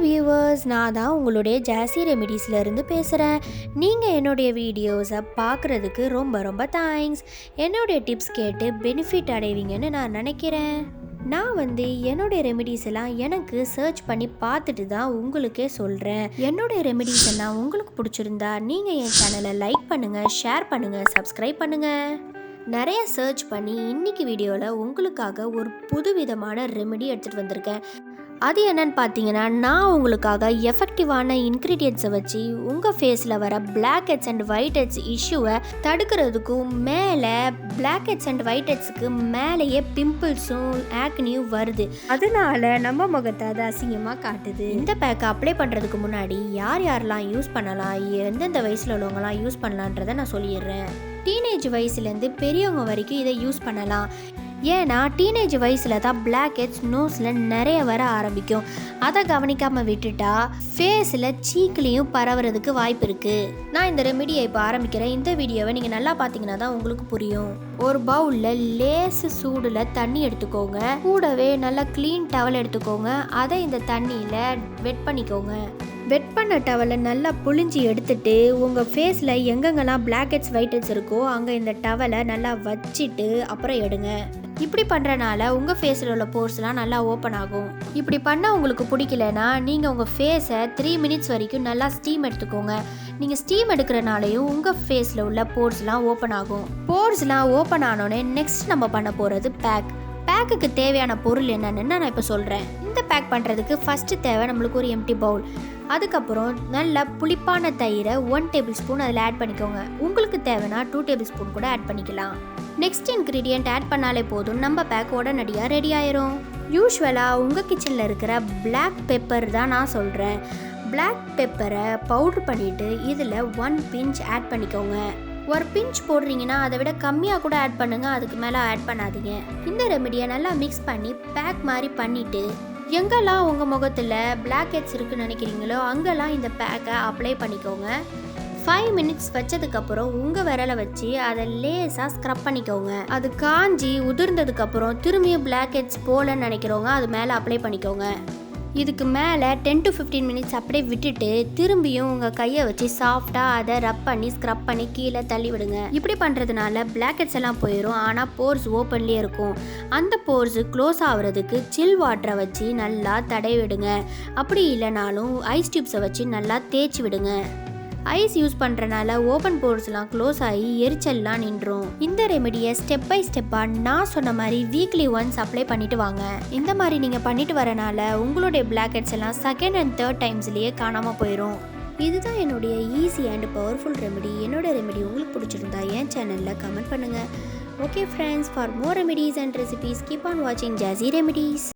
Viewers, நான் தான் உங்களுடைய ஜாசி ரெமிடிஸ்லேருந்து பேசுகிறேன். நீங்கள் என்னுடைய வீடியோஸை பார்க்குறதுக்கு ரொம்ப ரொம்ப தேங்க்ஸ். என்னுடைய டிப்ஸ் கேட்டு பெனிஃபிட் அடைவீங்கன்னு நான் நினைக்கிறேன். நான் என்னுடைய ரெமிடிஸ் எல்லாம் எனக்கு சர்ச் பண்ணி பார்த்துட்டு தான் உங்களுக்கே சொல்கிறேன். என்னுடைய ரெமிடிஸ் எல்லாம் உங்களுக்கு பிடிச்சிருந்தா நீங்கள் என் சேனலை லைக் பண்ணுங்கள், ஷேர் பண்ணுங்கள், சப்ஸ்கிரைப் பண்ணுங்கள். நிறைய சர்ச் பண்ணி இன்னைக்கு வீடியோவில் உங்களுக்காக ஒரு புதுவிதமான ரெமெடி எடுத்துகிட்டு வந்திருக்கேன். அது என்னன்னு பார்த்தீங்கன்னா, நான் உங்களுக்காக எஃபெக்டிவான இன்க்ரீடியன்ட்ஸை வச்சு உங்கள் ஃபேஸில் வர blackheads and whiteheads இஷ்யூவை தடுக்கிறதுக்கும் மேலே பிளாக் ஹெட்ஸ் அண்ட் ஒயிட் ஹெட்ஸுக்கு மேலேயே பிம்பிள்ஸும் ஆக்னியும் வருது. அதனால நம்ம முகத்தை அது அசிங்கமாக காட்டுது. இந்த பேக்கை அப்ளை பண்ணுறதுக்கு முன்னாடி யார் யாரெல்லாம் யூஸ் பண்ணலாம், எந்தெந்த வயசில் உள்ளவங்கலாம் யூஸ் பண்ணலான்றதை நான் சொல்லிடுறேன். டீனேஜ் வயசுலேருந்து பெரியவங்க வரைக்கும் இதை யூஸ் பண்ணலாம். ஏன்னா டீனேஜ் வயசில் தான் பிளாக் ஹெட்ஸ் நோஸில் நிறைய வர ஆரம்பிக்கும். அதை கவனிக்காமல் விட்டுட்டா ஃபேஸில் சீக்கிலையும் பரவுறதுக்கு வாய்ப்பு இருக்குது. நான் இந்த ரெமிடியை இப்போ ஆரம்பிக்கிறேன். இந்த வீடியோவை நீங்கள் நல்லா பார்த்தீங்கன்னா தான் உங்களுக்கு புரியும். ஒரு பவுலில் லேசு சூடில் தண்ணி எடுத்துக்கோங்க. கூடவே நல்லா க்ளீன் டவல் எடுத்துக்கோங்க. அதை இந்த தண்ணியில் வெட் பண்ணிக்கோங்க. வெட் பண்ண டவலை நல்லா புழிஞ்சி எடுத்துட்டு உங்கள் ஃபேஸில் எங்கெங்கெல்லாம் பிளாக் ஹெட்ஸ் ஒயிட் ஹெட்ஸ் இருக்கோ அங்கே இந்த டவலை நல்லா வச்சிட்டு அப்புறம் எடுங்க. இப்படி பண்ணுறனால உங்கள் ஃபேஸில் உள்ள போர்ஸ்லாம் நல்லா ஓப்பன் ஆகும். இப்படி பண்ண உங்களுக்கு பிடிக்கலனா நீங்கள் உங்கள் ஃபேஸை 3 மினிட்ஸ் வரைக்கும் நல்லா ஸ்டீம் எடுத்துக்கோங்க. நீங்கள் ஸ்டீம் எடுக்கிறனாலையும் உங்கள் ஃபேஸில் உள்ள போர்ஸ்லாம் ஓப்பன் ஆகும். போர்ஸ்லாம் ஓப்பன் ஆனோடனே நெக்ஸ்ட் நம்ம பண்ண போகிறது பேக்குக்கு தேவையான பொருள் என்னன்னு நான் இப்போ சொல்கிறேன். இந்த பேக் பண்ணுறதுக்கு ஃபஸ்ட்டு தேவை நம்மளுக்கு ஒரு எம்டி பவுல். அதுக்கப்புறம் நல்ல புளிப்பான தயிரை 1 டேபிள் ஸ்பூன் அதில் ஆட் பண்ணிக்கோங்க. உங்களுக்கு தேவைன்னா 2 டேபிள் ஸ்பூன் கூட ஆட் பண்ணிக்கலாம். நெக்ஸ்ட் இன்க்ரீடியன்ட் ஆட் பண்ணாலே போதும், நம்ம பேக் உடனடியாக ரெடி ஆயிரும். யூஸ்வலாக உங்கள் கிச்சனில் இருக்கிற பிளாக் பெப்பர் தான் நான் சொல்கிறேன். பிளாக் பெப்பரை பவுட்ரு பண்ணிவிட்டு இதில் 1 பிஞ்ச் ஆட் பண்ணிக்கோங்க. ஒரு பிஞ்ச் போடுறீங்கன்னா அதை விட கம்மியாக கூட ஆட் பண்ணுங்கள், அதுக்கு மேலே ஆட் பண்ணாதீங்க. இந்த ரெமெடியை நல்லா மிக்ஸ் பண்ணி பேக் மாதிரி பண்ணிவிட்டு எங்கெல்லாம் உங்கள் முகத்தில் பிளாக் ஹெட்ஸ் இருக்குன்னு நினைக்கிறீங்களோ அங்கெல்லாம் இந்த பேக்கை அப்ளை பண்ணிக்கோங்க. 5 மினிட்ஸ் வச்சதுக்கப்புறம் உங்கள் விரலை வச்சு அதை லேசாக ஸ்க்ரப் பண்ணிக்கோங்க. அது காஞ்சி உதிர்ந்ததுக்கப்புறம் திரும்பியும் பிளாக் ஹெட்ஸ் போலன்னு நினைக்கிறவங்க அது மேலே அப்ளை பண்ணிக்கோங்க. இதுக்கு மேலே 10 to 15 மினிட்ஸ் அப்படியே விட்டுட்டு திரும்பியும் உங்கள் கையை வச்சு சாஃப்டாக அதை ரப் பண்ணி ஸ்க்ரப் பண்ணி கீழே தள்ளி விடுங்க. இப்படி பண்ணுறதுனால பிளாக் ஹெட்ஸ் எல்லாம் போயிடும். ஆனால் போர்ஸ் ஓப்பன்லேயே இருக்கும். அந்த போர்ஸ் க்ளோஸ் ஆகுறதுக்கு சில் வாட்டரை வச்சு நல்லா தடவி விடுங்க. அப்படி இல்லைனாலும் ஐஸ் டியூப்ஸை வச்சு நல்லா தேய்ச்சி விடுங்க. ஐஸ் யூஸ் பண்ணுறனால ஓப்பன் போர்ஸ்லாம் க்ளோஸ் ஆகி எரிச்சல்லாம் நின்றும். இந்த ரெமெடியை ஸ்டெப் பை ஸ்டெப்பாக நான் சொன்ன மாதிரி வீக்லி ஒன்ஸ் அப்ளை பண்ணிட்டு வாங்க. இந்த மாதிரி நீங்கள் பண்ணிட்டு வரனால உங்களுடைய பிளாக் ஹெட்ஸ் எல்லாம் செகண்ட் அண்ட் தேர்ட் டைம்ஸ்லேயே காணாமல் போயிடும். இதுதான் என்னுடைய ஈஸி அண்ட் பவர்ஃபுல் ரெமெடி. என்னோட ரெமெடி உங்களுக்கு பிடிச்சிருந்தா என் சேனலில் கமெண்ட் பண்ணுங்கள். Okay friends, for more remedies and recipes keep on வாட்சிங் ஜாசி ரெமெடிஸ்.